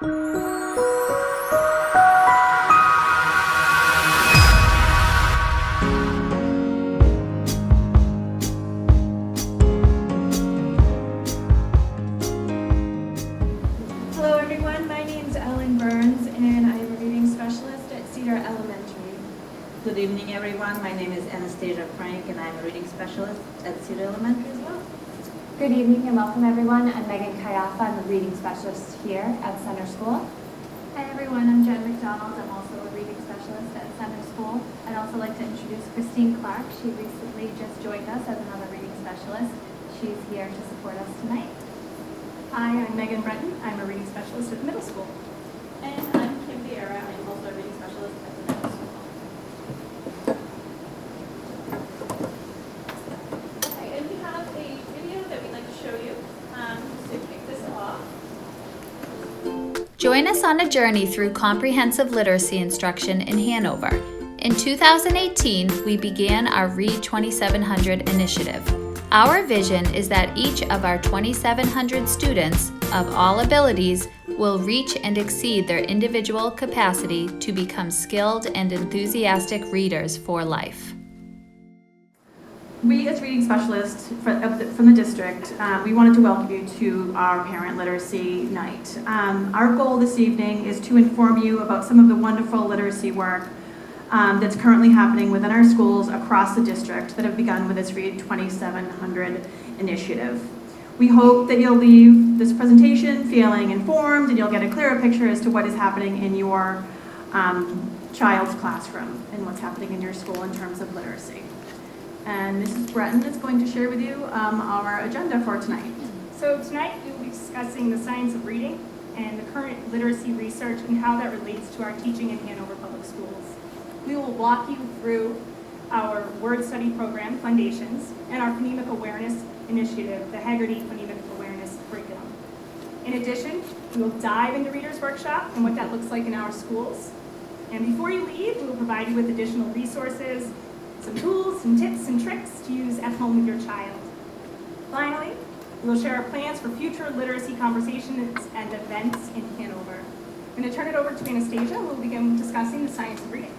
Hello everyone, my name is Ellen Burns and I'm a reading specialist at Cedar Elementary. Good evening, everyone. My name is Anastasia Frank, and I'm a reading specialist at Cedar Elementary as well. Good evening and welcome everyone. I'm Megan Kayafa. I'm a reading specialist here at Center School. Hi everyone, I'm Jen McDonald. I'm also a reading specialist at Center School. I'd also like to introduce Christine Clark. She recently just joined us as another reading specialist. She's here to support us tonight. Hi, I'm Megan Breton. I'm a reading specialist at the middle school. And I'm Kim Vieira. I'm also a reading specialist at the middle school. Okay, and we have a video that we'd like to show you to kick this off. Join us on a journey through comprehensive literacy instruction in Hanover. In 2018, we began our Read 2700 initiative. Our vision is that each of our 2,700 students of all abilities will reach and exceed their individual capacity to become skilled and enthusiastic readers for life. We, as reading specialists from the district, we wanted to welcome you to our Parent Literacy Night. Our goal this evening is to inform you about some of the wonderful literacy work that's currently happening within our schools across the district that have begun with this Read 2700 initiative. We hope that you'll leave this presentation feeling informed and you'll get a clearer picture as to what is happening in your child's classroom and what's happening in your school in terms of literacy. And Mrs. Breton is going to share with you our agenda for tonight. So tonight we will be discussing the science of reading and the current literacy research and how that relates to our teaching in Hanover Public Schools. We will walk you through our word study program, Fundations, and our phonemic awareness initiative, the Haggerty Phonemic Awareness Curriculum. In addition, we will dive into Reader's Workshop and what that looks like in our schools. And before you leave, we will provide you with additional resources, some tools, some tips and tricks to use at home with your child. Finally, we will share our plans for future literacy conversations and events in Hanover. I'm going to turn it over to Anastasia, who will begin discussing the science of reading.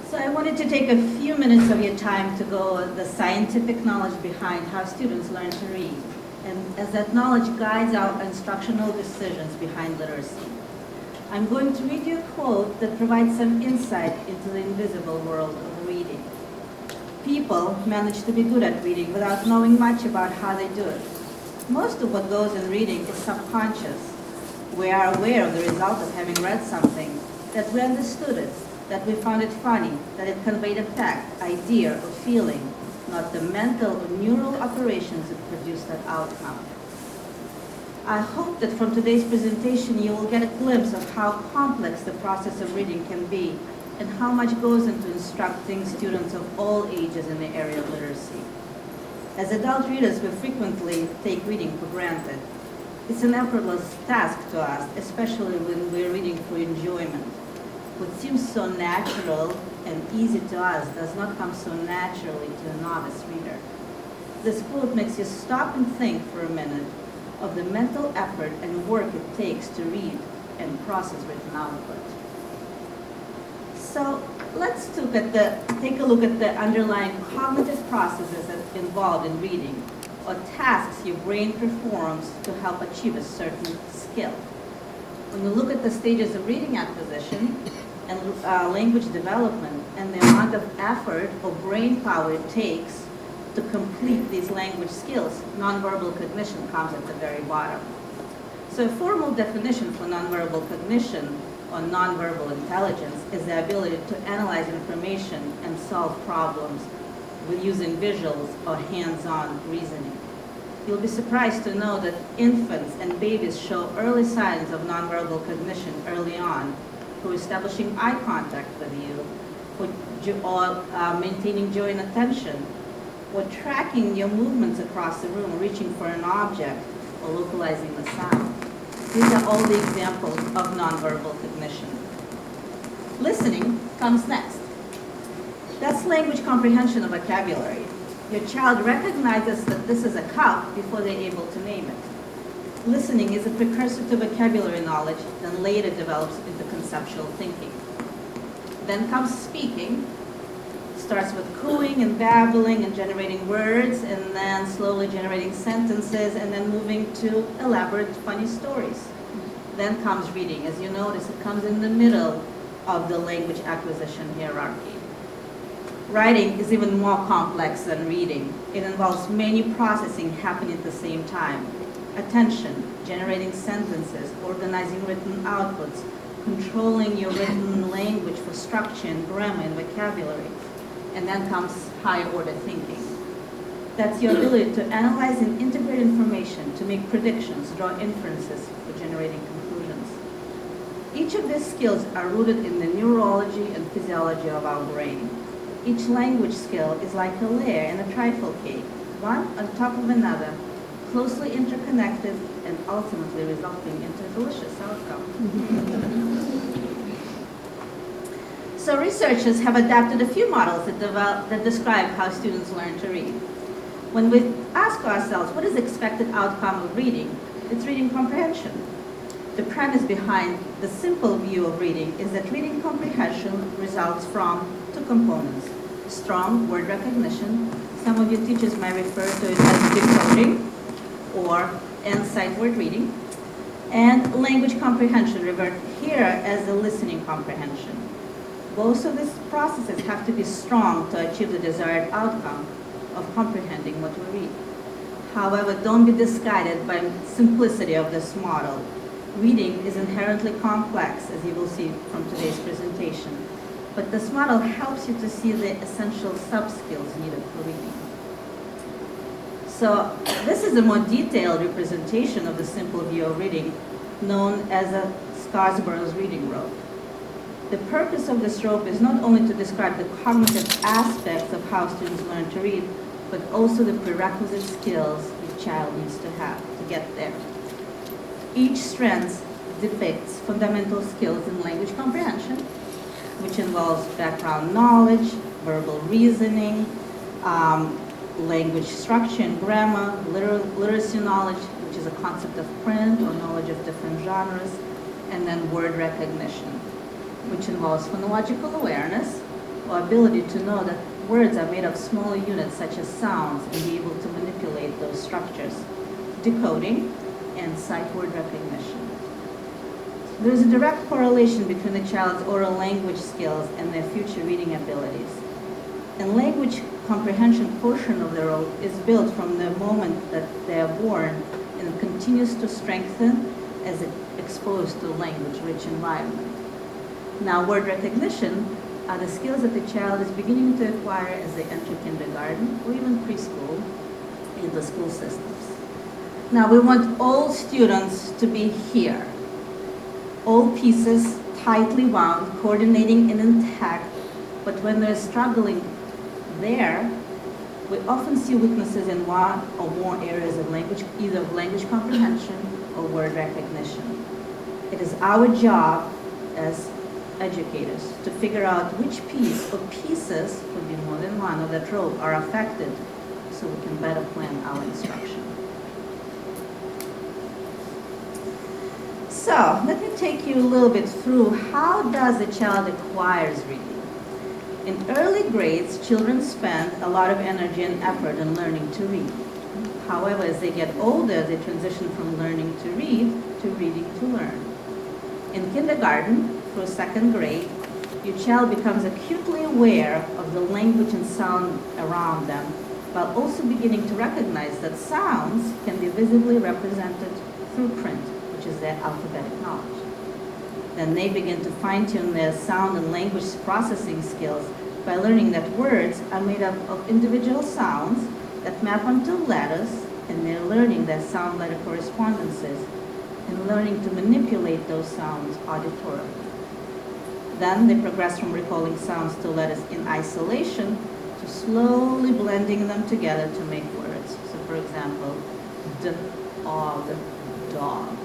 So I wanted to take a few minutes of your time to go over the scientific knowledge behind how students learn to read, and as that knowledge guides our instructional decisions behind literacy. I'm going to read you a quote that provides some insight into the invisible world of reading. People manage to be good at reading without knowing much about how they do it. Most of what goes in reading is subconscious. We are aware of the result of having read something, that we understood it, that we found it funny, that it conveyed a fact, idea, or feeling, not the mental or neural operations that produce that outcome. I hope that from today's presentation you will get a glimpse of how complex the process of reading can be and how much goes into instructing students of all ages in the area of literacy. As adult readers, we frequently take reading for granted. It's an effortless task to us, especially when we're reading for enjoyment. What seems so natural and easy to us does not come so naturally to a novice reader. This quote makes you stop and think for a minute of the mental effort and work it takes to read and process written output. So let's take a look at the underlying cognitive processes that are involved in reading, or tasks your brain performs to help achieve a certain skill. When we look at the stages of reading acquisition and language development and the amount of effort or brain power it takes to complete these language skills, nonverbal cognition comes at the very bottom. So a formal definition for nonverbal cognition or nonverbal intelligence is the ability to analyze information and solve problems with using visuals or hands-on reasoning. You'll be surprised to know that infants and babies show early signs of nonverbal cognition early on, for establishing eye contact with you, or maintaining joy and attention, or tracking your movements across the room, reaching for an object, or localizing the sound. These are all the examples of nonverbal cognition. Listening comes next. That's language comprehension of vocabulary. Your child recognizes that this is a cup before they're able to name it. listening is a precursor to vocabulary knowledge, then later develops into conceptual thinking. Then comes speaking, starts with cooing and babbling and generating words, and then slowly generating sentences, and then moving to elaborate, funny stories. Then comes reading. As you notice, it comes in the middle of the language acquisition hierarchy. Writing is even more complex than reading. It involves many processing happening at the same time. Attention, generating sentences, organizing written outputs, controlling your written language for structure and grammar and vocabulary. And then comes higher order thinking. That's your ability to analyze and integrate information, to make predictions, draw inferences for generating conclusions. Each of these skills are rooted in the neurology and physiology of our brain. Each language skill is like a layer in a trifle cake, one on top of another, closely interconnected and ultimately resulting into a delicious outcome. So researchers have adapted a few models that describe how students learn to read. When we ask ourselves, what is the expected outcome of reading? It's reading comprehension. The premise behind the simple view of reading is that reading comprehension results from two components: strong word recognition. Some of your teachers might refer to it as decoding or sight word reading, and language comprehension, referred here as the listening comprehension. Both of these processes have to be strong to achieve the desired outcome of comprehending what we read. However, don't be disguided by simplicity of this model. Reading is inherently complex, as you will see from today's presentation, but this model helps you to see the essential sub-skills needed for reading. So this is a more detailed representation of the simple view of reading, known as a Scarsborough's reading rope. The purpose of this rope is not only to describe the cognitive aspects of how students learn to read, but also the prerequisite skills the child needs to have to get there. Each strand depicts fundamental skills in language comprehension, which involves background knowledge, verbal reasoning, language structure and grammar, literacy knowledge, which is a concept of print or knowledge of different genres, and then word recognition, which involves phonological awareness, or ability to know that words are made of smaller units such as sounds and be able to manipulate those structures, decoding, and sight word recognition. There is a direct correlation between the child's oral language skills and their future reading abilities. And language comprehension portion of the rope is built from the moment that they are born and continues to strengthen as exposed to language-rich environment. Now, word recognition are the skills that the child is beginning to acquire as they enter kindergarten or even preschool in the school systems. Now, we want all students to be here. All pieces tightly wound, coordinating and intact, but when they're struggling there, we often see weaknesses in one or more areas of language, either of language comprehension or word recognition. It is our job as educators to figure out which piece or pieces, could be more than one, of that rope are affected so we can better plan our instruction. So let me take you a little bit through how does a child acquires reading. In early grades, children spend a lot of energy and effort in learning to read. However, as they get older, they transition from learning to read to reading to learn. In kindergarten through second grade, your child becomes acutely aware of the language and sound around them, while also beginning to recognize that sounds can be visibly represented through print, which is their alphabetic knowledge. Then they begin to fine-tune their sound and language processing skills by learning that words are made up of individual sounds that map onto letters, and they're learning their sound-letter correspondences and learning to manipulate those sounds auditorily. Then they progress from recalling sounds to letters in isolation to slowly blending them together to make words. So for example, dog.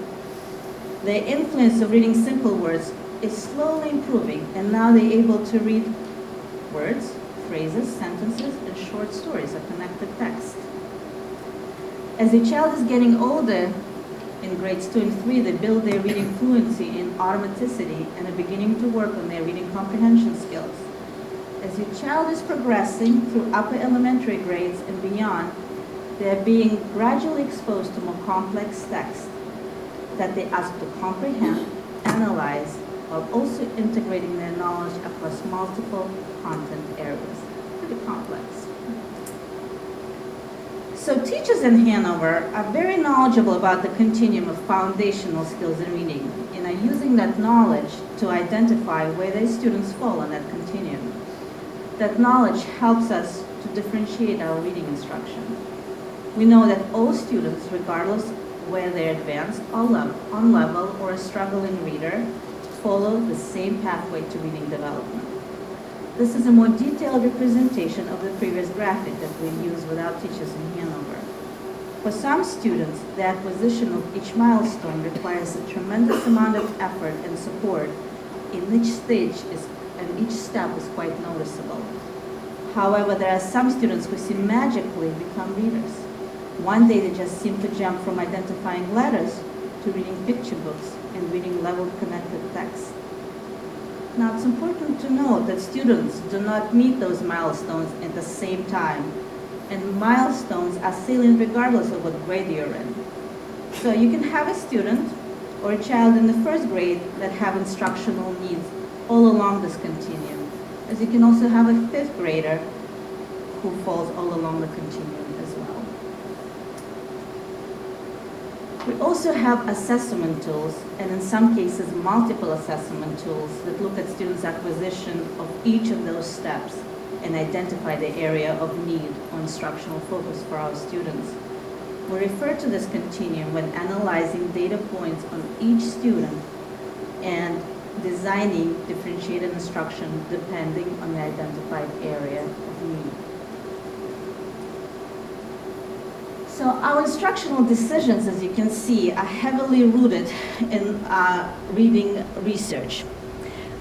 Their influence of reading simple words is slowly improving, and now they're able to read words, phrases, sentences, and short stories of connected text. As the child is getting older, In grades 2 and 3, they build their reading fluency in automaticity and are beginning to work on their reading comprehension skills. As your child is progressing through upper elementary grades and beyond, they are being gradually exposed to more complex texts that they ask to comprehend, analyze, while also integrating their knowledge across multiple content areas. Pretty complex. So teachers in Hanover are very knowledgeable about the continuum of foundational skills in reading and are using that knowledge to identify where their students fall on that continuum. That knowledge helps us to differentiate our reading instruction. We know that all students, regardless whether they're advanced or on level or a struggling reader, follow the same pathway to reading development. This is a more detailed representation of the previous graphic that we use with our teachers in Hanover. For some students, the acquisition of each milestone requires a tremendous amount of effort and support, and each step is quite noticeable. However, there are some students who seem magically become readers. One day they just seem to jump from identifying letters to reading picture books and reading leveled connected text. Now, it's important to note that students do not meet those milestones at the same time, and milestones are salient regardless of what grade you're in. So you can have a student or a child in the first grade that have instructional needs all along this continuum, as you can also have a fifth grader who falls all along the continuum as well. We also have assessment tools, and in some cases, multiple assessment tools that look at students' acquisition of each of those steps and identify the area of need or instructional focus for our students. We refer to this continuum when analyzing data points on each student and designing differentiated instruction depending on the identified area of need. So our instructional decisions, as you can see, are heavily rooted in reading research.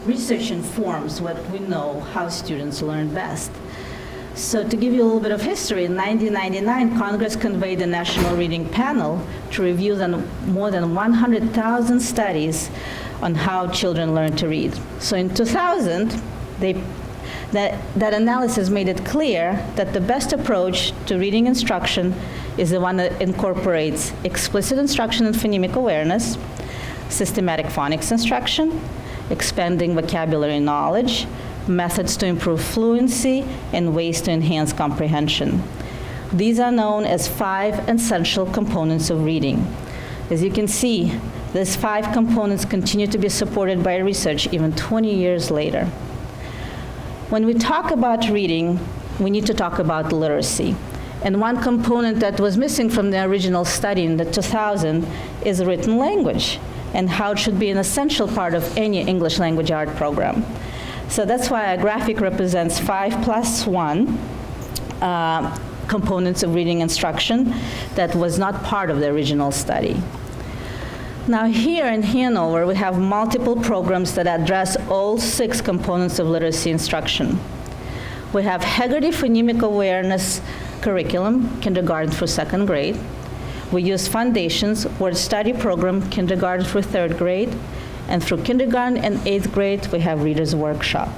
Research informs what we know how students learn best. So to give you a little bit of history, in 1999, Congress convened a National Reading Panel to review more than 100,000 studies on how children learn to read. So in 2000, that analysis made it clear that the best approach to reading instruction is the one that incorporates explicit instruction and phonemic awareness, systematic phonics instruction, expanding vocabulary knowledge, methods to improve fluency, and ways to enhance comprehension. These are known as 5 essential components of reading. As you can see, these 5 components continue to be supported by research even 20 years later. When we talk about reading, we need to talk about literacy. And one component that was missing from the original study in the 2000 is written language and how it should be an essential part of any English language art program. So that's why our graphic represents 5+1 components of reading instruction that was not part of the original study. Now here in Hanover, we have multiple programs that address all 6 components of literacy instruction. We have Haggerty Phonemic Awareness curriculum, kindergarten through 2nd grade. We use Fundations word study program, kindergarten through 3rd grade. And through kindergarten and 8th grade, we have Reader's Workshop.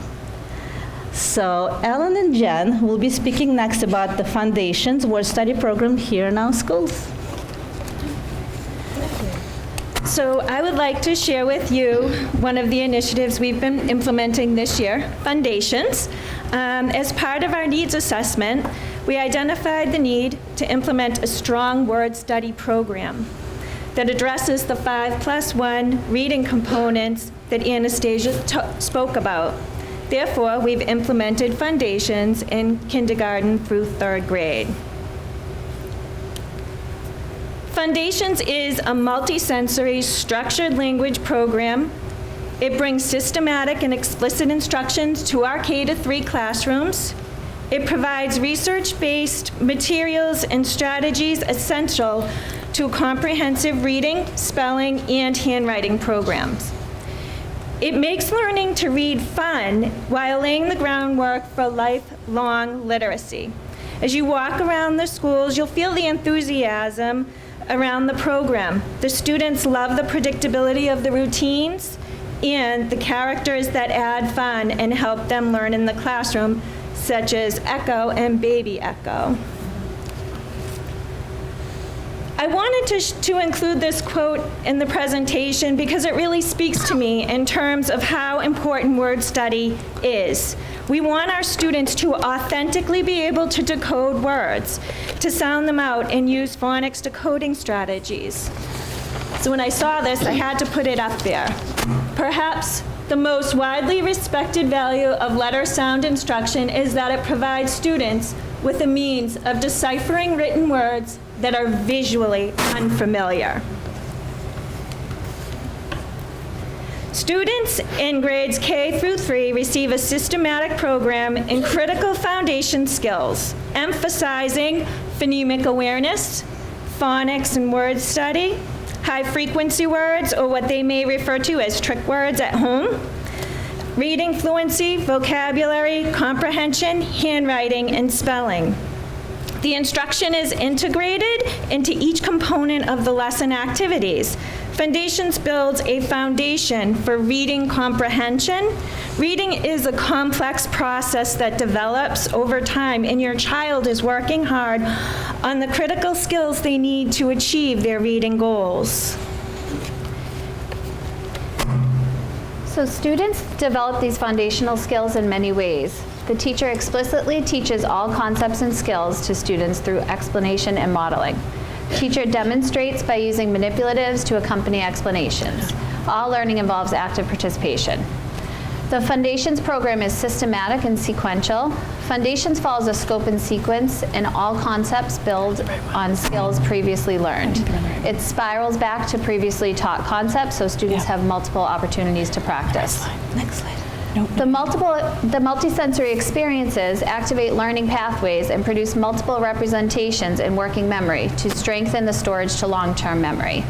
So Ellen and Jen will be speaking next about the Fundations word study program here in our schools. So I would like to share with you one of the initiatives we've been implementing this year, Fundations. As part of our needs assessment, we identified the need to implement a strong word study program that addresses the 5+1 reading components that Anastasia spoke about. Therefore, we've implemented Fundations in kindergarten through 3rd grade. Fundations is a multisensory structured language program. It brings systematic and explicit instructions to our K-3 classrooms. It provides research-based materials and strategies essential to comprehensive reading, spelling, and handwriting programs. It makes learning to read fun while laying the groundwork for lifelong literacy. As you walk around the schools, you'll feel the enthusiasm around the program. The students love the predictability of the routines and the characters that add fun and help them learn in the classroom, such as Echo and Baby Echo. I wanted to include this quote in the presentation because it really speaks to me in terms of how important word study is. We want our students to authentically be able to decode words, to sound them out and use phonics decoding strategies. So when I saw this, I had to put it up there. Perhaps the most widely respected value of letter sound instruction is that it provides students with a means of deciphering written words that are visually unfamiliar. Students in grades K through 3 receive a systematic program in critical foundation skills, emphasizing phonemic awareness, phonics and word study, high-frequency words, or what they may refer to as trick words at home, reading fluency, vocabulary, comprehension, handwriting, and spelling. The instruction is integrated into each component of the lesson activities. Fundations builds a foundation for reading comprehension. Reading is a complex process that develops over time, and your child is working hard on the critical skills they need to achieve their reading goals. So students develop these foundational skills in many ways. The teacher explicitly teaches all concepts and skills to students through explanation and modeling. Teacher demonstrates by using manipulatives to accompany explanations. All learning involves active participation. The Fundations program is systematic and sequential. Fundations follows a scope and sequence, and all concepts build on skills previously learned. It spirals back to previously taught concepts, so students have multiple opportunities to practice. Next slide. The multisensory experiences activate learning pathways and produce multiple representations in working memory to strengthen the storage to long-term memory.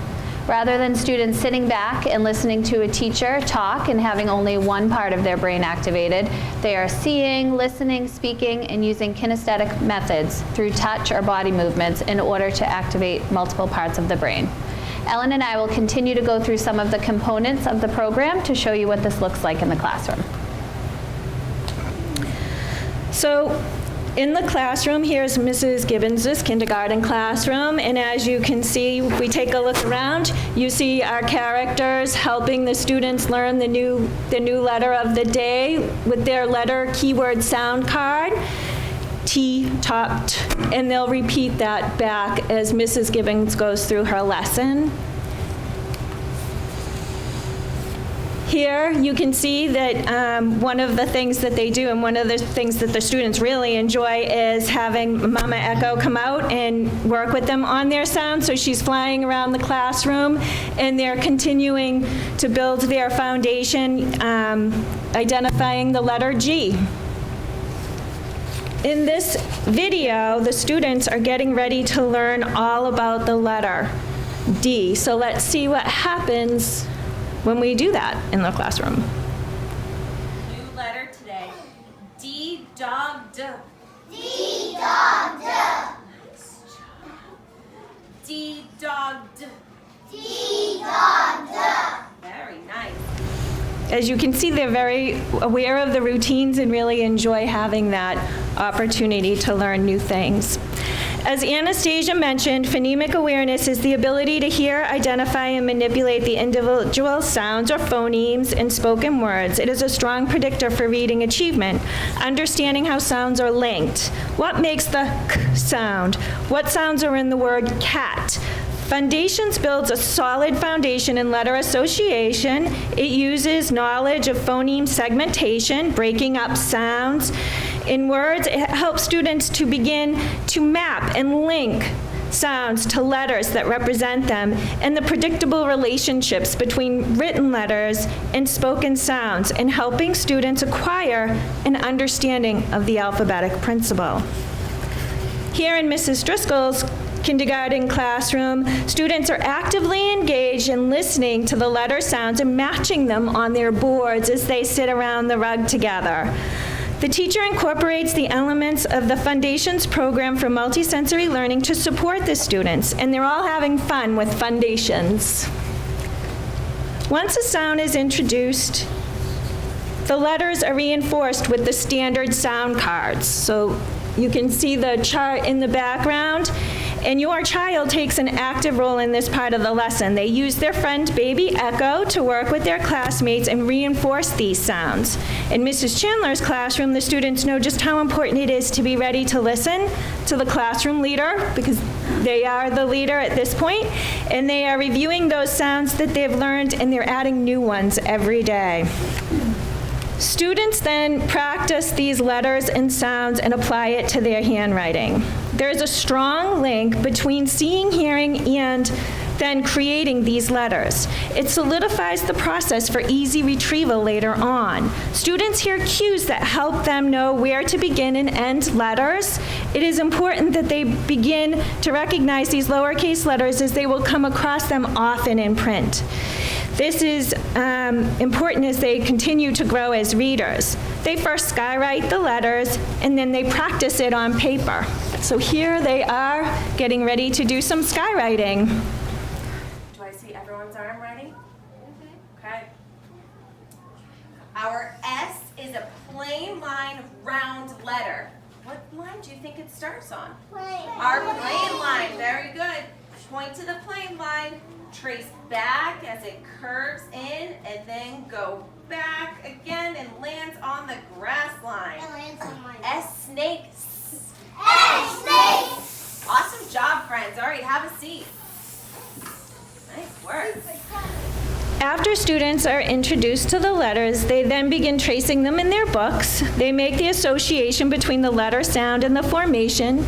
Rather than students sitting back and listening to a teacher talk and having only one part of their brain activated, they are seeing, listening, speaking, and using kinesthetic methods through touch or body movements in order to activate multiple parts of the brain. Ellen and I will continue to go through some of the components of the program to show you what this looks like in the classroom. So in the classroom, here's Mrs. Gibbons' kindergarten classroom, and as you can see, if we take a look around, you see our characters helping the students learn the new letter of the day with their letter keyword sound card. T, top, t, and they'll repeat that back as Mrs. Gibbons goes through her lesson. Here you can see that one of the things that they do and one of the things that the students really enjoy is having Mama Echo come out and work with them on their sound. So she's flying around the classroom and they're continuing to build their foundation, identifying the letter G. In this video, the students are getting ready to learn all about the letter D. So let's see what happens when we do that in the classroom. New letter today. D, dog, D. D, dog, D. Nice job. D, dog, D. D, dog, D. Very nice. As you can see, they're very aware of the routines and really enjoy having that opportunity to learn new things. As Anastasia mentioned, phonemic awareness is the ability to hear, identify, and manipulate the individual sounds or phonemes in spoken words. It is a strong predictor for reading achievement. Understanding how sounds are linked. What makes the k sound? What sounds are in the word cat? Fundations builds a solid foundation in letter association. It uses knowledge of phoneme segmentation, breaking up sounds in words. It helps students to begin to map and link sounds to letters that represent them and the predictable relationships between written letters and spoken sounds, and helping students acquire an understanding of the alphabetic principle. Here in Mrs. Driscoll's kindergarten classroom, students are actively engaged in listening to the letter sounds and matching them on their boards as they sit around the rug together. The teacher incorporates the elements of the Fundations program for multisensory learning to support the students, and they're all having fun with Fundations. Once a sound is introduced, the letters are reinforced with the standard sound cards. So you can see the chart in the background, and your child takes an active role in this part of the lesson. They use their friend Baby Echo to work with their classmates and reinforce these sounds. In Mrs. Chandler's classroom, the students know just how important it is to be ready to listen to the classroom leader, because they are the leader at this point, and they are reviewing those sounds that they've learned, and they're adding new ones every day. Students then practice these letters and sounds and apply it to their handwriting. There is a strong link between seeing, hearing, and then creating these letters. It solidifies the process for easy retrieval later on. Students hear cues that help them know where to begin and end letters. It is important that they begin to recognize these lowercase letters, as they will come across them often in print. This is important as they continue to grow as readers. They first skywrite the letters, and then they practice it on paper. So here they are getting ready to do some skywriting. Do I see everyone's arm ready? Okay. Our S is a plain line, round letter. What line do you think it starts on? Our plain line. Very good. Point to the plain line. Trace back as it curves in, and then go back again and lands on the grass line. S snakes. S snakes. Awesome job, friends. All right, have a seat. Nice work. After students are introduced to the letters, they then begin tracing them in their books. They make the association between the letter sound and the formation,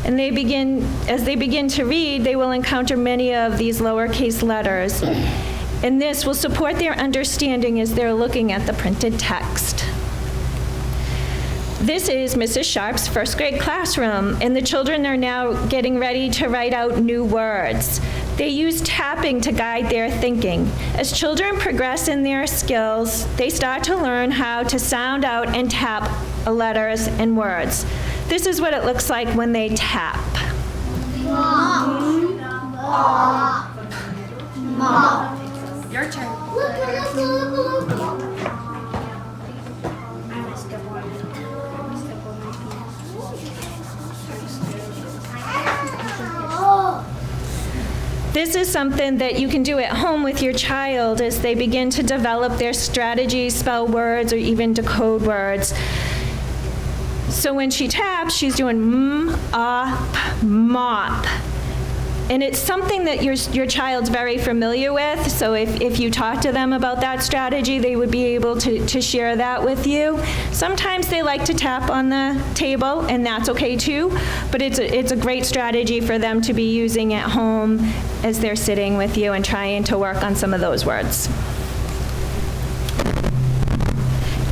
and as they begin to read, they will encounter many of these lowercase letters, and this will support their understanding as they're looking at the printed text. This is Mrs. Sharp's first grade classroom, and the children are now getting ready to write out new words. They use tapping to guide their thinking. As children progress in their skills, they start to learn how to sound out and tap letters and words. This is what it looks like when they tap. Your turn. This is something that you can do at home with your child as they begin to develop their strategies, spell words, or even decode words. So when she taps, she's doing mop. And it's something that your child's very familiar with, so if you talk to them about that strategy, they would be able to share that with you. Sometimes they like to tap on the table, and that's okay too, but it's a great strategy for them to be using at home as they're sitting with you and trying to work on some of those words.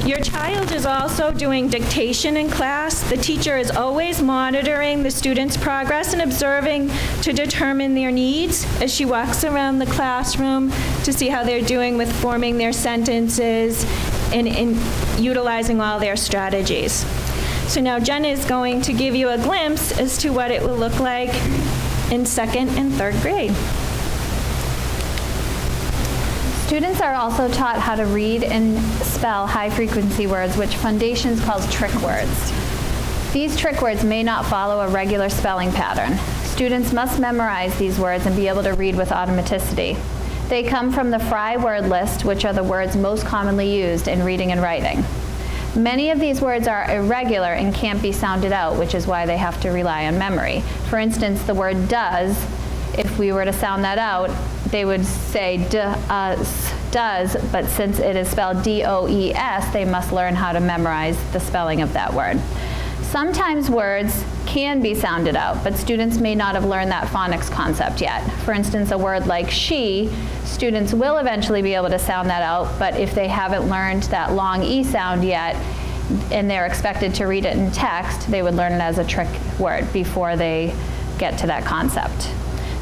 Your child is also doing dictation in class. The teacher is always monitoring the students' progress and observing to determine their needs as she walks around the classroom to see how they're doing with forming their sentences and utilizing all their strategies. So now Jen is going to give you a glimpse as to what it will look like in 2nd and 3rd grade. Students are also taught how to read and spell high-frequency words, which Fundations calls trick words. These trick words may not follow a regular spelling pattern. Students must memorize these words and be able to read with automaticity. They come from the Fry word list, which are the words most commonly used in reading and writing. Many of these words are irregular and can't be sounded out, which is why they have to rely on memory. For instance, the word does, if we were to sound that out, they would say does, but since it is spelled D-O-E-S, they must learn how to memorize the spelling of that word. Sometimes words can be sounded out, but students may not have learned that phonics concept yet. For instance, a word like she, students will eventually be able to sound that out, but if they haven't learned that long E sound yet, and they're expected to read it in text, they would learn it as a trick word before they get to that concept.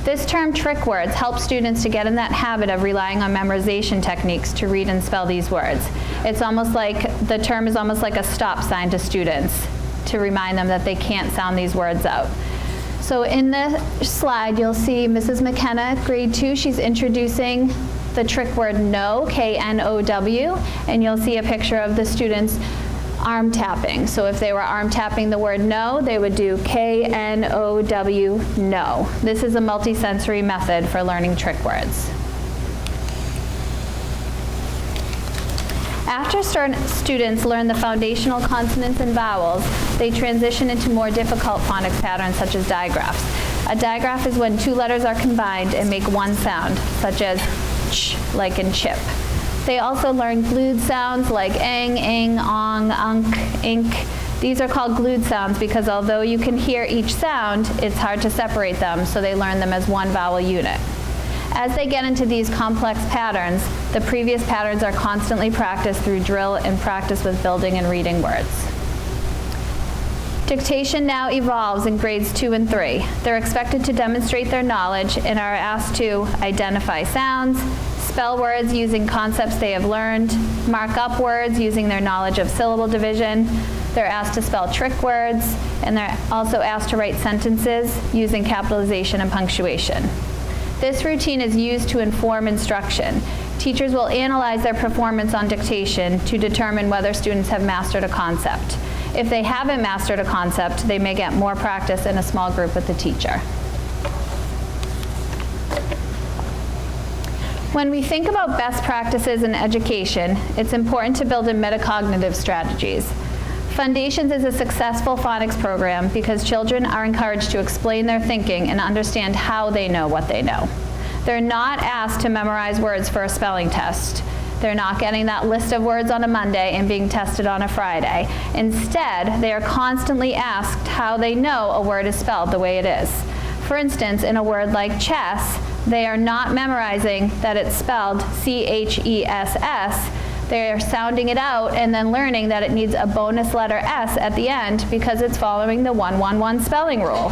This term, trick words, helps students to get in that habit of relying on memorization techniques to read and spell these words. It's almost like, the term is almost like a stop sign to students to remind them that they can't sound these words out. So in the slide, you'll see Mrs. McKenna, grade 2, she's introducing the trick word know, K-N-O-W, and you'll see a picture of the students arm tapping. So if they were arm tapping the word no, they would do K-N-O-W, no. This is a multisensory method for learning trick words. After students learn the foundational consonants and vowels, they transition into more difficult phonics patterns such as digraphs. A digraph is when two letters are combined and make one sound, such as ch, like in chip. They also learn glued sounds like ang, ing, ong, unk, ink. These are called glued sounds because although you can hear each sound, it's hard to separate them, so they learn them as one vowel unit. As they get into these complex patterns, the previous patterns are constantly practiced through drill and practice with building and reading words. Dictation now evolves in grades 2 and 3. They're expected to demonstrate their knowledge and are asked to identify sounds, spell words using concepts they have learned, mark up words using their knowledge of syllable division. They're asked to spell trick words, and they're also asked to write sentences using capitalization and punctuation. This routine is used to inform instruction. Teachers will analyze their performance on dictation to determine whether students have mastered a concept. If they haven't mastered a concept, they may get more practice in a small group with the teacher. When we think about best practices in education, it's important to build in metacognitive strategies. Fundations is a successful phonics program because children are encouraged to explain their thinking and understand how they know what they know. They're not asked to memorize words for a spelling test. They're not getting that list of words on a Monday and being tested on a Friday. Instead, they are constantly asked how they know a word is spelled the way it is. For instance, in a word like chess, they are not memorizing that it's spelled C-H-E-S-S. They're sounding it out and then learning that it needs a bonus letter S at the end because it's following the 1-1-1 spelling rule.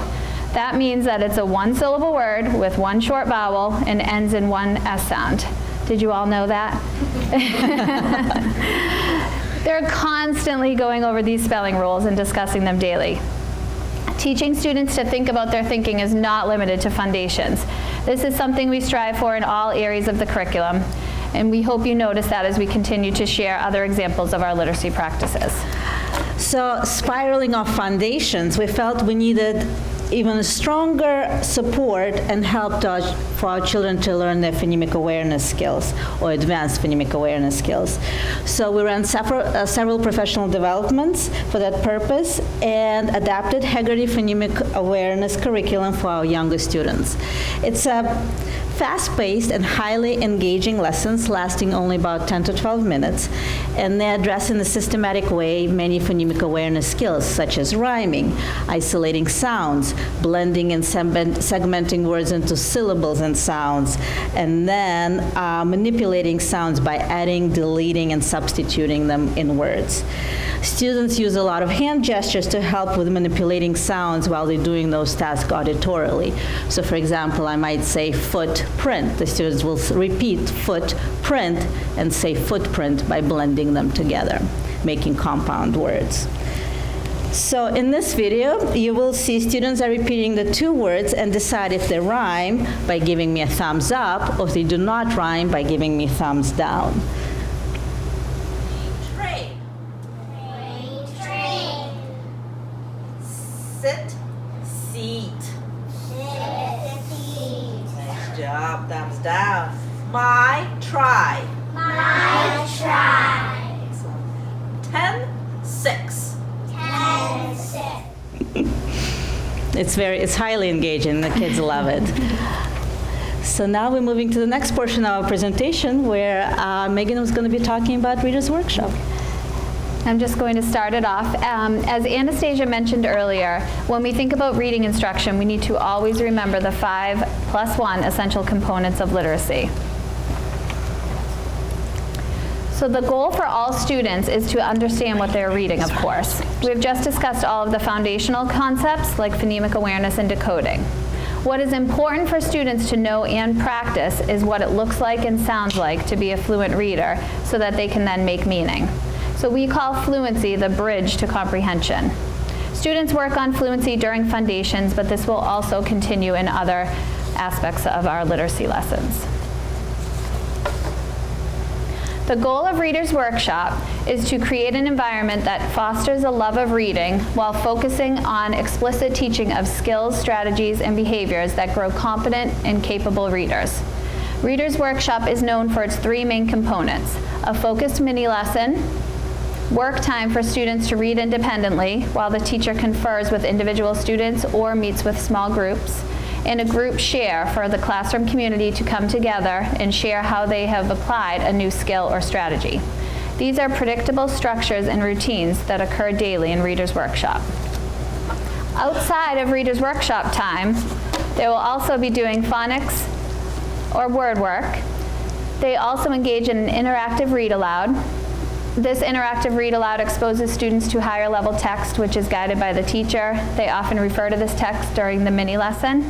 That means that it's a one-syllable word with one short vowel and ends in one S sound. Did you all know that? They're constantly going over these spelling rules and discussing them daily. Teaching students to think about their thinking is not limited to Fundations. This is something we strive for in all areas of the curriculum, and we hope you notice that as we continue to share other examples of our literacy practices. So, spiraling off Fundations, we felt we needed even stronger support and help for our children to learn their phonemic awareness skills or advanced phonemic awareness skills. So we ran several professional developments for that purpose and adapted Haggerty phonemic awareness curriculum for our younger students. It's a fast-paced and highly engaging lessons lasting only about 10 to 12 minutes, and they address in a systematic way many phonemic awareness skills such as rhyming, isolating sounds, blending and segmenting words into syllables and sounds, and then manipulating sounds by adding, deleting, and substituting them in words. Students use a lot of hand gestures to help with manipulating sounds while they're doing those tasks auditorily. So for example, I might say footprint. The students will repeat footprint and say footprint by blending them together, making compound words. So in this video, you will see students are repeating the two words and decide if they rhyme by giving me a thumbs up, or if they do not rhyme by giving me thumbs down. Sit, seat. Nice job, thumbs down. My, try. My try. Excellent. 10, 6. 10, 6. It's highly engaging, the kids love it. So now we're moving to the next portion of our presentation where Megan was going to be talking about Reader's Workshop. I'm just going to start it off. As Anastasia mentioned earlier, when we think about reading instruction, we need to always remember the 5+1 essential components of literacy. So the goal for all students is to understand what they're reading, of course. We've just discussed all of the foundational concepts like phonemic awareness and decoding. What is important for students to know and practice is what it looks like and sounds like to be a fluent reader so that they can then make meaning. So we call fluency the bridge to comprehension. Students work on fluency during Fundations, but this will also continue in other aspects of our literacy lessons. The goal of Reader's Workshop is to create an environment that fosters a love of reading while focusing on explicit teaching of skills, strategies, and behaviors that grow competent and capable readers. Reader's Workshop is known for its 3 main components: a focused mini lesson, work time for students to read independently while the teacher confers with individual students or meets with small groups, and a group share for the classroom community to come together and share how they have applied a new skill or strategy. These are predictable structures and routines that occur daily in Reader's Workshop. Outside of Reader's Workshop time, they will also be doing phonics or word work. They also engage in an interactive read aloud. This interactive read aloud exposes students to higher level text, which is guided by the teacher. They often refer to this text during the mini lesson.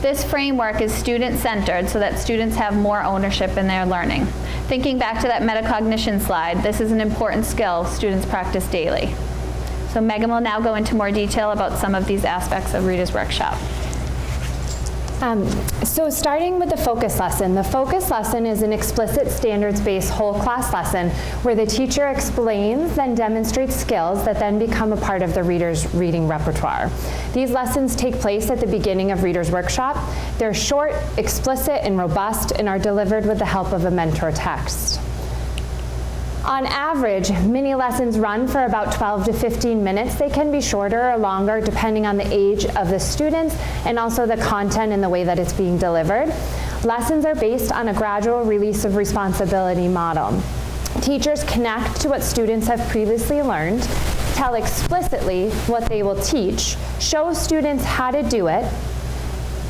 This framework is student-centered so that students have more ownership in their learning. Thinking back to that metacognition slide, this is an important skill students practice daily. So Megan will now go into more detail about some of these aspects of Reader's Workshop. So starting with the focus lesson is an explicit standards-based whole class lesson where the teacher explains, then demonstrates skills that then become a part of the reader's reading repertoire. These lessons take place at the beginning of Reader's Workshop. They're short, explicit, and robust, and are delivered with the help of a mentor text. On average, mini lessons run for about 12 to 15 minutes. They can be shorter or longer depending on the age of the students and also the content and the way that it's being delivered. Lessons are based on a gradual release of responsibility model. Teachers connect to what students have previously learned, tell explicitly what they will teach, show students how to do it,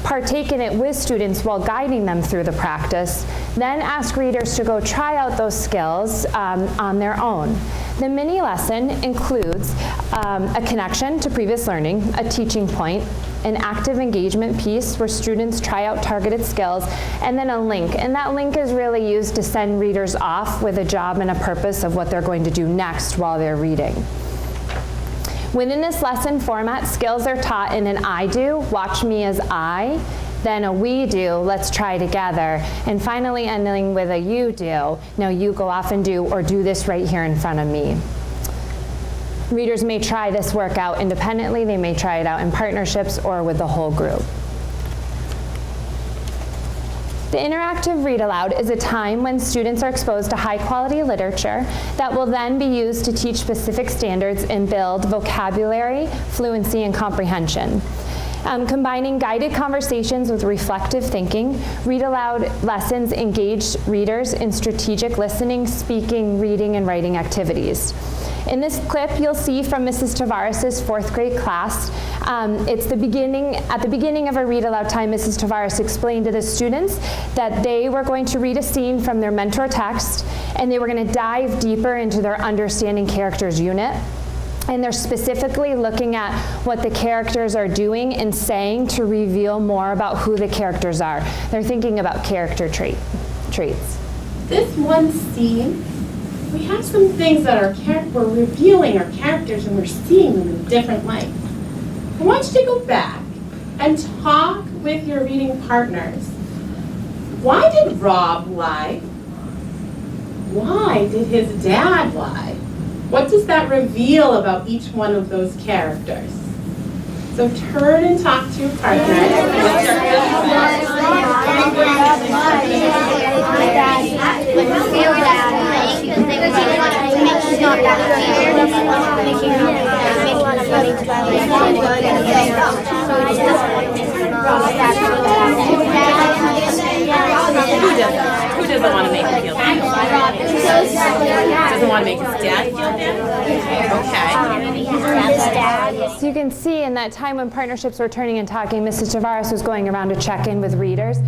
partake in it with students while guiding them through the practice, then ask readers to go try out those skills on their own. The mini lesson includes a connection to previous learning, a teaching point, an active engagement piece where students try out targeted skills, and then a link. And that link is really used to send readers off with a job and a purpose of what they're going to do next while they're reading. Within this lesson format, skills are taught in an I do, watch me as I, then a we do, let's try together, and finally ending with a you do, now you go off and do, or do this right here in front of me. Readers may try this work out independently, they may try it out in partnerships or with the whole group. The interactive read aloud is a time when students are exposed to high quality literature that will then be used to teach specific standards and build vocabulary, fluency, and comprehension. Combining guided conversations with reflective thinking, read aloud lessons engage readers in strategic listening, speaking, reading, and writing activities. In this clip, you'll see from Mrs. Tavares' 4th grade class, at the beginning of a read aloud time, Mrs. Tavares explained to the students that they were going to read a scene from their mentor text, and they were going to dive deeper into their understanding characters unit. And they're specifically looking at what the characters are doing and saying to reveal more about who the characters are. They're thinking about character traits. This one scene, we have some things that we're revealing our characters and we're seeing them in a different light. I want you to go back and talk with your reading partners. Why did Rob lie? Why did his dad lie? What does that reveal about each one of those characters? So turn and talk to your partner. Who doesn't want to make him feel bad? Doesn't want to make his dad feel bad? Okay. So you can see in that time when partnerships were turning and talking, Mrs. Tavares was going around to check in with readers.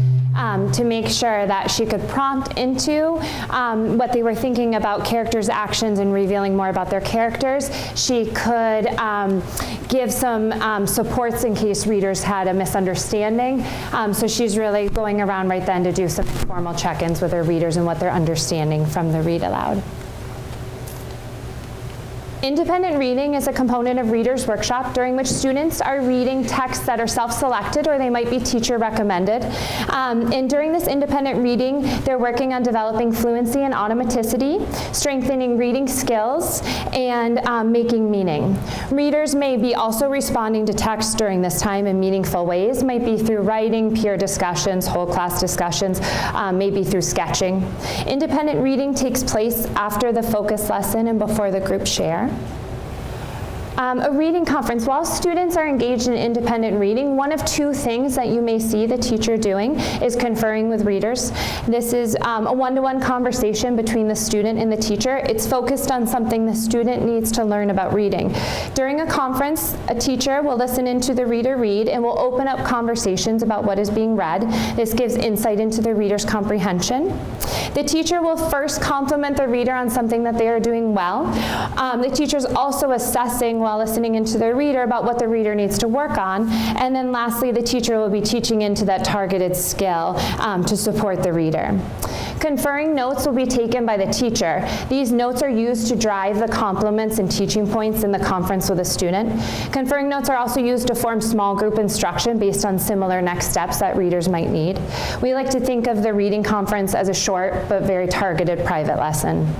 to make sure that she could prompt into what they were thinking about characters' actions and revealing more about their characters. She could give some supports in case readers had a misunderstanding. So she's really going around right then to do some formal check-ins with her readers and what they're understanding from the read aloud. Independent reading is a component of Reader's Workshop during which students are reading texts that are self-selected or they might be teacher recommended. And during this independent reading, they're working on developing fluency and automaticity, strengthening reading skills, and making meaning. Readers may be also responding to text during this time in meaningful ways, might be through writing, peer discussions, whole class discussions, maybe through sketching. Independent reading takes place after the focus lesson and before the group share. A reading conference. While students are engaged in independent reading, one of two things that you may see the teacher doing is conferring with readers. This is a one-to-one conversation between the student and the teacher. It's focused on something the student needs to learn about reading. During a conference, a teacher will listen into the reader read and will open up conversations about what is being read. This gives insight into the reader's comprehension. The teacher will first compliment the reader on something that they are doing well. The teacher is also assessing while listening into the reader about what the reader needs to work on. And then lastly, the teacher will be teaching into that targeted skill to support the reader. Conferring notes will be taken by the teacher. These notes are used to drive the compliments and teaching points in the conference with a student. Conferring notes are also used to form small group instruction based on similar next steps that readers might need. We like to think of the reading conference as a short but very targeted private lesson.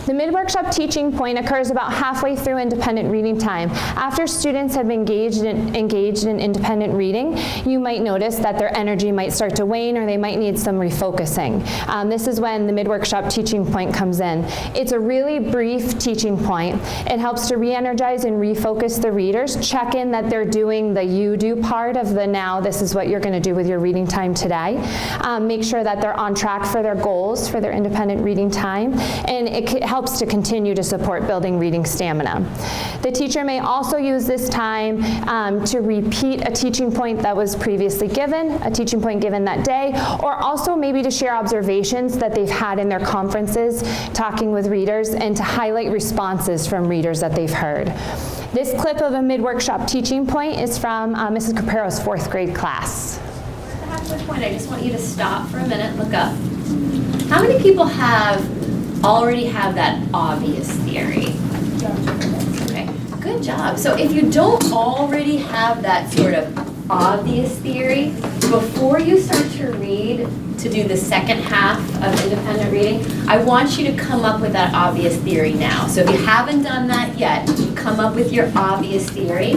The mid-workshop teaching point occurs about halfway through independent reading time. After students have engaged in independent reading, you might notice that their energy might start to wane or they might need some refocusing. This is when the mid-workshop teaching point comes in. It's a really brief teaching point. It helps to re-energize and refocus the readers, check in that they're doing the you do part of the now, this is what you're going to do with your reading time today. Make sure that they're on track for their goals for their independent reading time, and it helps to continue to support building reading stamina. The teacher may also use this time to repeat a teaching point that was previously given, a teaching point given that day, or also maybe to share observations that they've had in their conferences, talking with readers, and to highlight responses from readers that they've heard. This clip of a mid-workshop teaching point is from Mrs. Capero's 4th grade class. At the halfway point, I just want you to stop for a minute, look up. How many people already have that obvious theory? Okay, good job. So if you don't already have that sort of obvious theory, before you start to read, to do the second half of independent reading, I want you to come up with that obvious theory now. So if you haven't done that yet, come up with your obvious theory.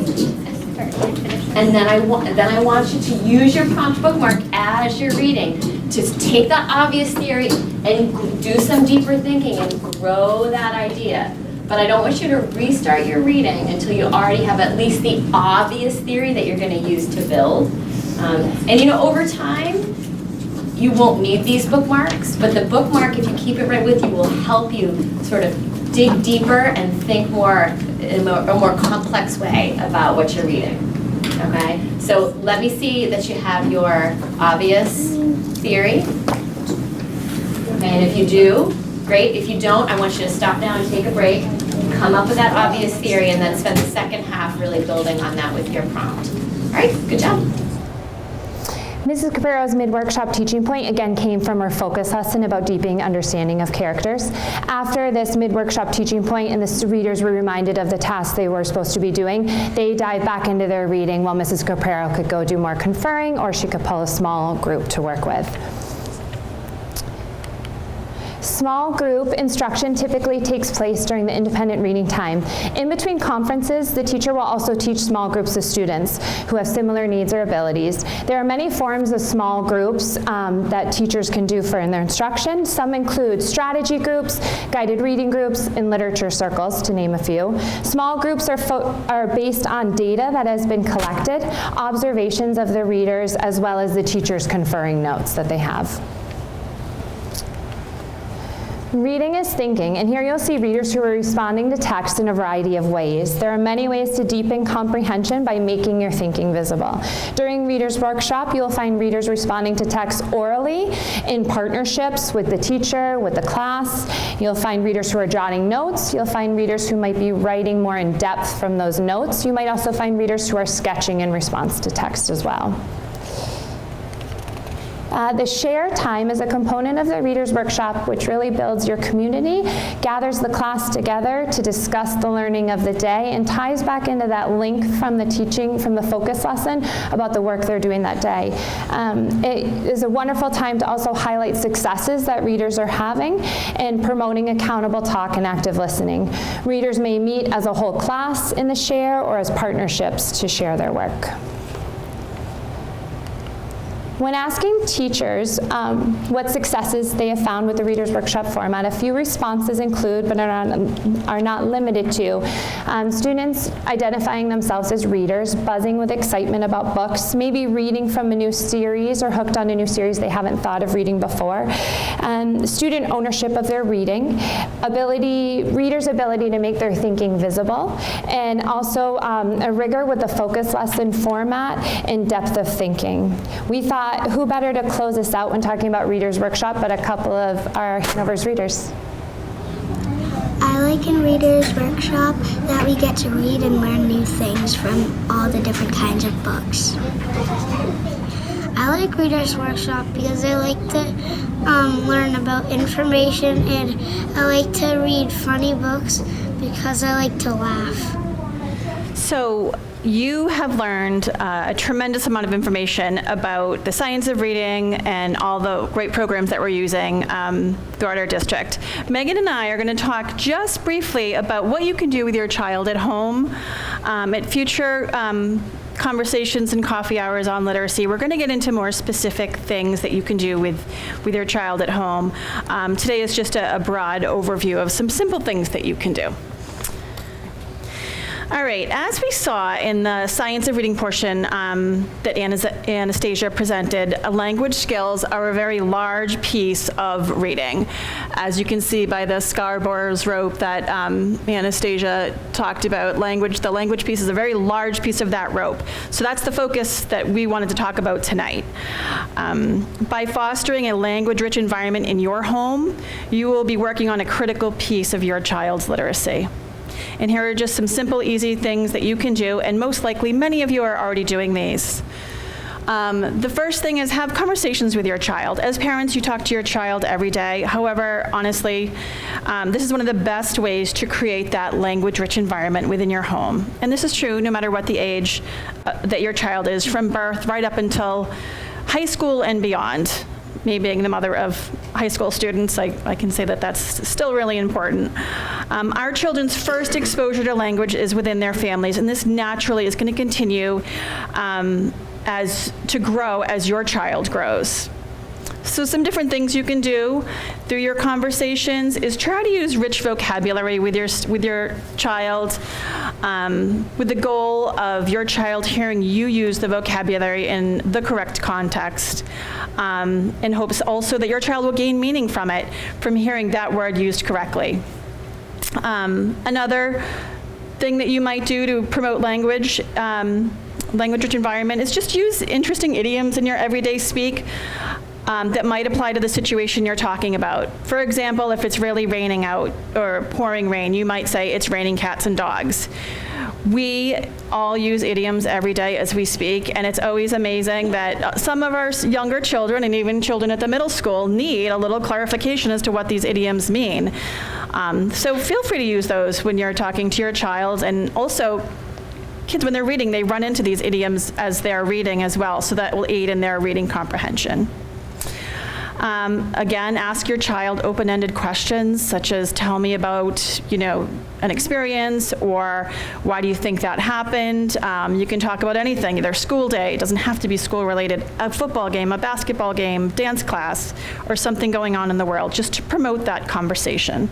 And then I want you to use your prompt bookmark as you're reading to take that obvious theory and do some deeper thinking and grow that idea. But I don't want you to restart your reading until you already have at least the obvious theory that you're going to use to build. And you know, over time, you won't need these bookmarks, but the bookmark, if you keep it right with you, will help you sort of dig deeper and think more in a more complex way about what you're reading. Okay, so let me see that you have your obvious theory. Okay, and if you do, great. If you don't, I want you to stop now and take a break, come up with that obvious theory, and then spend the second half really building on that with your prompt. All right, good job. Mrs. Capero's mid-workshop teaching point again came from her focus lesson about deepening understanding of characters. After this mid-workshop teaching point and the readers were reminded of the tasks they were supposed to be doing, they dived back into their reading while Mrs. Capero could go do more conferring or she could pull a small group to work with. Small group instruction typically takes place during the independent reading time. In between conferences, the teacher will also teach small groups of students who have similar needs or abilities. There are many forms of small groups that teachers can do in their instruction. Some include strategy groups, guided reading groups, and literature circles, to name a few. Small groups are based on data that has been collected, observations of the readers, as well as the teachers conferring notes that they have. Reading is thinking, and here you'll see readers who are responding to text in a variety of ways. There are many ways to deepen comprehension by making your thinking visible. During Reader's Workshop, you'll find readers responding to text orally in partnerships with the teacher, with the class. You'll find readers who are jotting notes. You'll find readers who might be writing more in depth from those notes. You might also find readers who are sketching in response to text as well. The share time is a component of the Reader's Workshop which really builds your community, gathers the class together to discuss the learning of the day, and ties back into that link from the teaching, from the focus lesson about the work they're doing that day. It is a wonderful time to also highlight successes that readers are having and promoting accountable talk and active listening. Readers may meet as a whole class in the share or as partnerships to share their work. When asking teachers what successes they have found with the Reader's Workshop format, a few responses include, but are not limited to, students identifying themselves as readers, buzzing with excitement about books, maybe reading from a new series or hooked on a new series they haven't thought of reading before, student ownership of their reading, readers' ability to make their thinking visible, and also a rigor with the focus lesson format and depth of thinking. We thought, who better to close us out when talking about Reader's Workshop but a couple of our Hanover's readers. I like in Reader's Workshop that we get to read and learn new things from all the different kinds of books. I like Reader's Workshop because I like to learn about information, and I like to read funny books because I like to laugh. So you have learned a tremendous amount of information about the science of reading and all the great programs that we're using throughout our district. Megan and I are going to talk just briefly about what you can do with your child at home at future conversations and coffee hours on literacy. We're going to get into more specific things that you can do with your child at home. Today is just a broad overview of some simple things that you can do. All right, as we saw in the science of reading portion that Anastasia presented, language skills are a very large piece of reading. As you can see by the Scarborough's rope that Anastasia talked about, the language piece is a very large piece of that rope. So that's the focus that we wanted to talk about tonight. By fostering a language-rich environment in your home, you will be working on a critical piece of your child's literacy. And here are just some simple, easy things that you can do, and most likely many of you are already doing these. The first thing is have conversations with your child. As parents, you talk to your child every day. However, honestly, this is one of the best ways to create that language-rich environment within your home. And this is true no matter what the age that your child is, from birth right up until high school and beyond. Me being the mother of high school students, I can say that that's still really important. Our children's first exposure to language is within their families, and this naturally is going to continue to grow as your child grows. So some different things you can do through your conversations is try to use rich vocabulary with your child, with the goal of your child hearing you use the vocabulary in the correct context, in hopes also that your child will gain meaning from it, from hearing that word used correctly. Another thing that you might do to promote language-rich environment is just use interesting idioms in your everyday speak. That might apply to the situation you're talking about. For example, if it's really raining out or pouring rain, you might say it's raining cats and dogs. We all use idioms every day as we speak, and it's always amazing that some of our younger children and even children at the middle school need a little clarification as to what these idioms mean. So feel free to use those when you're talking to your child, and also kids, when they're reading, they run into these idioms as they're reading as well, so that will aid in their reading comprehension. Again, ask your child open-ended questions, such as tell me about, an experience, or why do you think that happened? You can talk about anything, their school day, it doesn't have to be school-related, a football game, a basketball game, dance class, or something going on in the world, just to promote that conversation.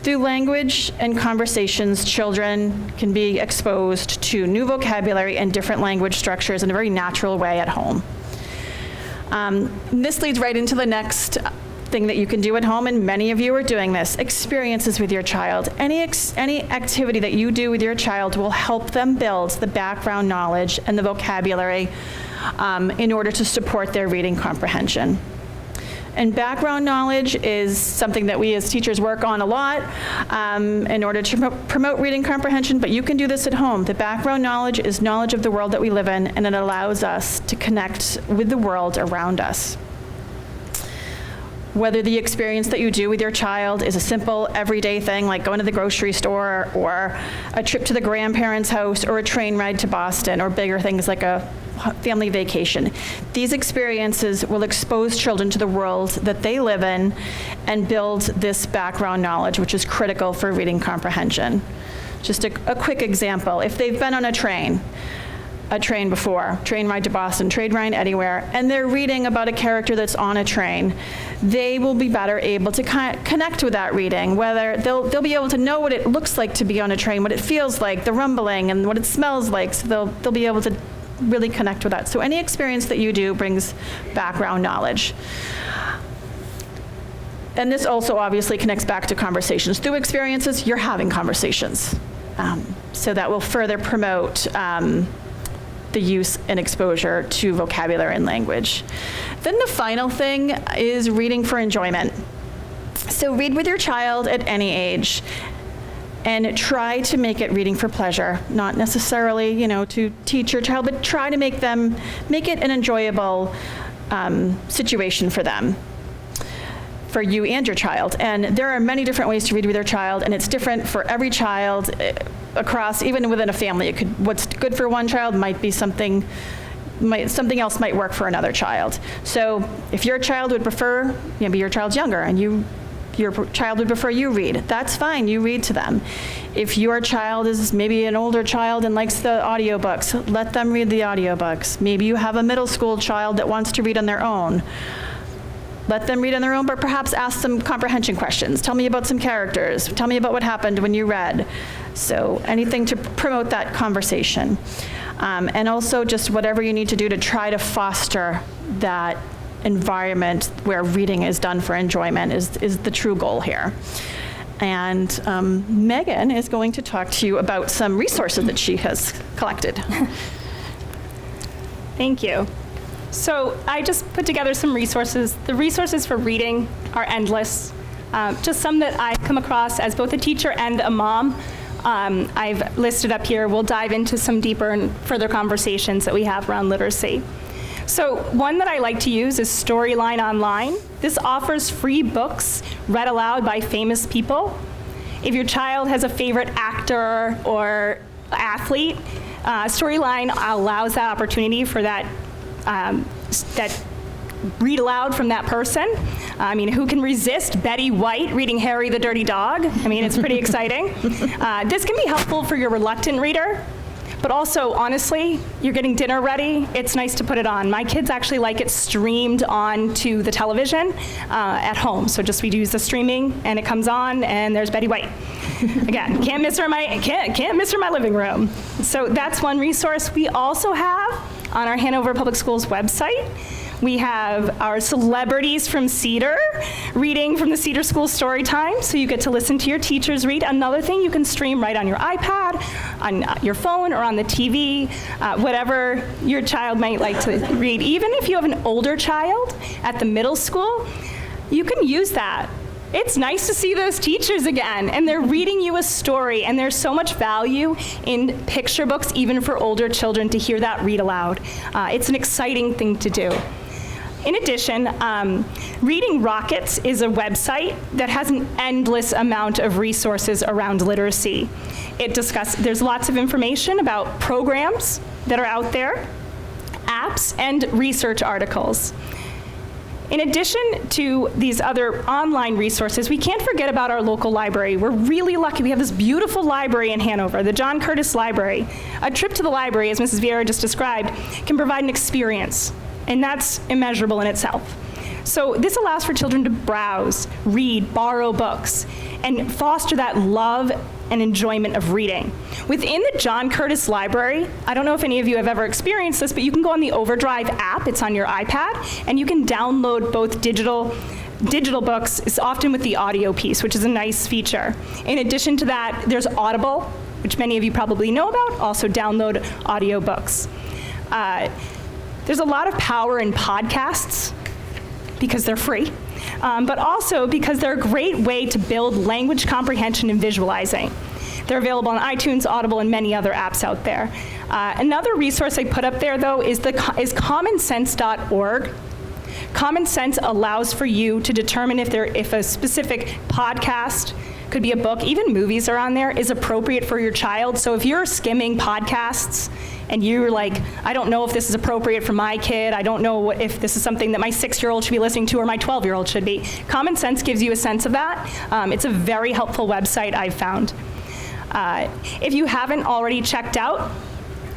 Through language and conversations, children can be exposed to new vocabulary and different language structures in a very natural way at home. This leads right into the next thing that you can do at home, and many of you are doing this, experiences with your child. Any activity that you do with your child will help them build the background knowledge and the vocabulary in order to support their reading comprehension. And background knowledge is something that we as teachers work on a lot in order to promote reading comprehension, but you can do this at home. The background knowledge is knowledge of the world that we live in, and it allows us to connect with the world around us. Whether the experience that you do with your child is a simple everyday thing like going to the grocery store or a trip to the grandparents' house or a train ride to Boston or bigger things like a family vacation. These experiences will expose children to the world that they live in and build this background knowledge, which is critical for reading comprehension. Just a quick example. If they've been on a train before, train ride to Boston, train ride anywhere, and they're reading about a character that's on a train, they will be better able to connect with that reading, whether they'll be able to know what it looks like to be on a train, what it feels like, the rumbling, and what it smells like, so they'll be able to really connect with that. So any experience that you do brings background knowledge. And this also obviously connects back to conversations. Through experiences, you're having conversations. So that will further promote the use and exposure to vocabulary and language. Then the final thing is reading for enjoyment. So read with your child at any age and try to make it reading for pleasure, not necessarily, to teach your child, but try to make it an enjoyable situation for them, for you and your child. And there are many different ways to read with your child, and it's different for every child across, even within a family. What's good for one child might be something else might work for another child. So if your child would prefer, maybe your child's younger and your child would prefer you read, that's fine, you read to them. If your child is maybe an older child and likes the audiobooks, let them read the audiobooks. Maybe you have a middle school child that wants to read on their own. Let them read on their own, but perhaps ask some comprehension questions. Tell me about some characters. Tell me about what happened when you read. So anything to promote that conversation. And also just whatever you need to do to try to foster that environment where reading is done for enjoyment is the true goal here. And Megan is going to talk to you about some resources that she has collected. Thank you. So I just put together some resources. The resources for reading are endless. Just some that I've come across as both a teacher and a mom. I've listed up here. We'll dive into some deeper and further conversations that we have around literacy. So one that I like to use is Storyline Online. This offers free books read aloud by famous people. If your child has a favorite actor or athlete, Storyline allows that opportunity for that read aloud from that person. I mean, who can resist Betty White reading Harry the Dirty Dog? I mean, it's pretty exciting. This can be helpful for your reluctant reader, but also, honestly, you're getting dinner ready, it's nice to put it on. My kids actually like it streamed onto the television at home. So just we use the streaming and it comes on and there's Betty White. Again, can't miss her in my living room. So that's one resource. We also have on our Hanover Public Schools website, we have our celebrities from Cedar reading from the Cedar School Storytime, so you get to listen to your teachers read. Another thing, you can stream right on your iPad, on your phone, or on the TV, whatever your child might like to read. Even if you have an older child at the middle school, you can use that. It's nice to see those teachers again, and they're reading you a story, and there's so much value in picture books, even for older children, to hear that read aloud. It's an exciting thing to do. In addition, Reading Rockets is a website that has an endless amount of resources around literacy. There's lots of information about programs that are out there, apps, and research articles. In addition to these other online resources, we can't forget about our local library. We're really lucky. We have this beautiful library in Hanover, the John Curtis Library. A trip to the library, as Mrs. Vieira just described, can provide an experience, and that's immeasurable in itself. So this allows for children to browse, read, borrow books, and foster that love and enjoyment of reading. Within the John Curtis Library, I don't know if any of you have ever experienced this, but you can go on the Overdrive app, it's on your iPad, and you can download both digital digital books is often with the audio piece, which is a nice feature. In addition to that, there's Audible, which many of you probably know about, also download audiobooks. There's a lot of power in podcasts because they're free, but also because they're a great way to build language comprehension and visualizing. They're available on iTunes, Audible, and many other apps out there. Another resource I put up there, though, is commonsense.org. Common Sense allows for you to determine if a specific podcast, could be a book, even movies are on there, is appropriate for your child. So if you're skimming podcasts and you're like, I don't know if this is appropriate for my kid, I don't know if this is something that my 6-year-old should be listening to or my 12-year-old should be, Common Sense gives you a sense of that. It's a very helpful website I've found. If you haven't already checked out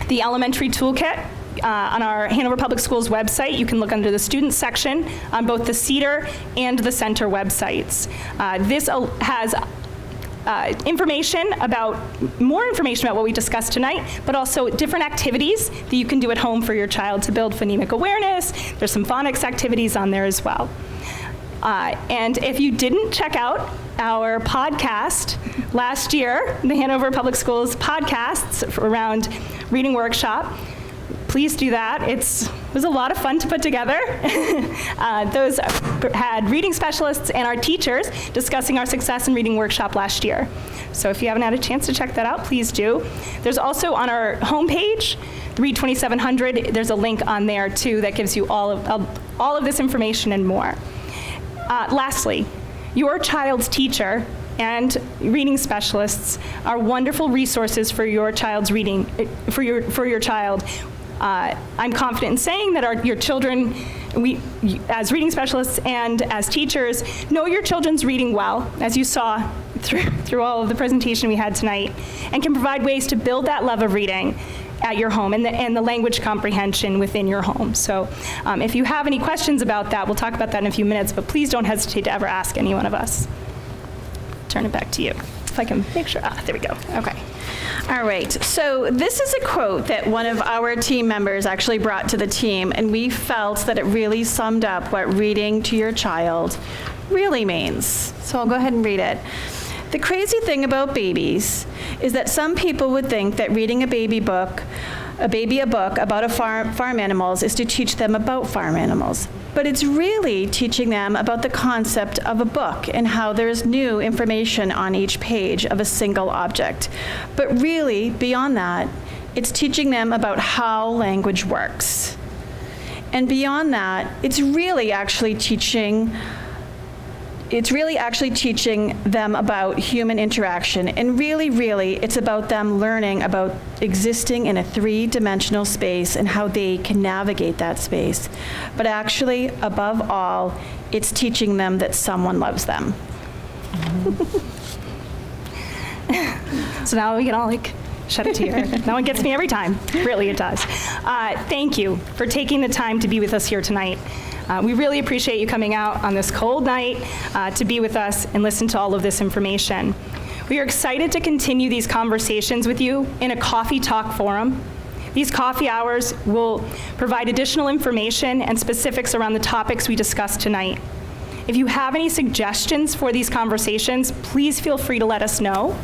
the elementary toolkit, on our Hanover Public Schools website, you can look under the student section on both the Cedar and the Center websites. This has more information about what we discussed tonight, but also different activities that you can do at home for your child to build phonemic awareness. There's some phonics activities on there as well. And if you didn't check out our podcast last year, the Hanover Public Schools podcasts around Reading Workshop, please do that. It was a lot of fun to put together. Those had reading specialists and our teachers discussing our success in Reading Workshop last year. So if you haven't had a chance to check that out, please do. There's also on our homepage, Read 2700, there's a link on there too that gives you all of this information and more. Lastly, your child's teacher and reading specialists are wonderful resources for your child's reading, for your child. I'm confident in saying that your children, as reading specialists and as teachers, know your children's reading well, as you saw through all of the presentation we had tonight, and can provide ways to build that love of reading at your home and the language comprehension within your home. So if you have any questions about that, we'll talk about that in a few minutes, but please don't hesitate to ever ask any one of us. Turn it back to you. If I can make sure, there we go, okay. All right, so this is a quote that one of our team members actually brought to the team, and we felt that it really summed up what reading to your child really means. So I'll go ahead and read it. The crazy thing about babies is that some people would think that reading a baby a book about farm animals is to teach them about farm animals. But it's really teaching them about the concept of a book and how there's new information on each page of a single object. But really, beyond that, it's teaching them about how language works. And beyond that, it's really actually teaching them about human interaction. And really, it's about them learning about existing in a 3-dimensional space and how they can navigate that space. But actually, above all, it's teaching them that someone loves them. So now we can all shed a tear. That one gets me every time. Really, it does. Thank you for taking the time to be with us here tonight. We really appreciate you coming out on this cold night to be with us and listen to all of this information. We are excited to continue these conversations with you in a coffee talk forum. These coffee hours will provide additional information and specifics around the topics we discussed tonight. If you have any suggestions for these conversations, please feel free to let us know.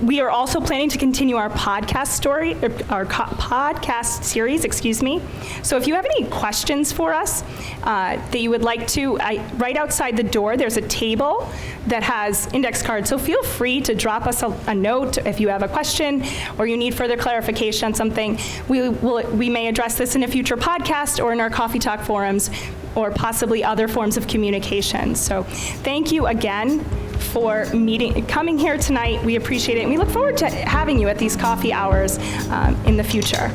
We are also planning to continue our podcast series, So if you have any questions for us that you would like to, right outside the door, there's a table that has index cards. So feel free to drop us a note if you have a question or you need further clarification on something. We may address this in a future podcast or in our coffee talk forums or possibly other forms of communication. So thank you again for coming here tonight. We appreciate it, and we look forward to having you at these coffee hours in the future.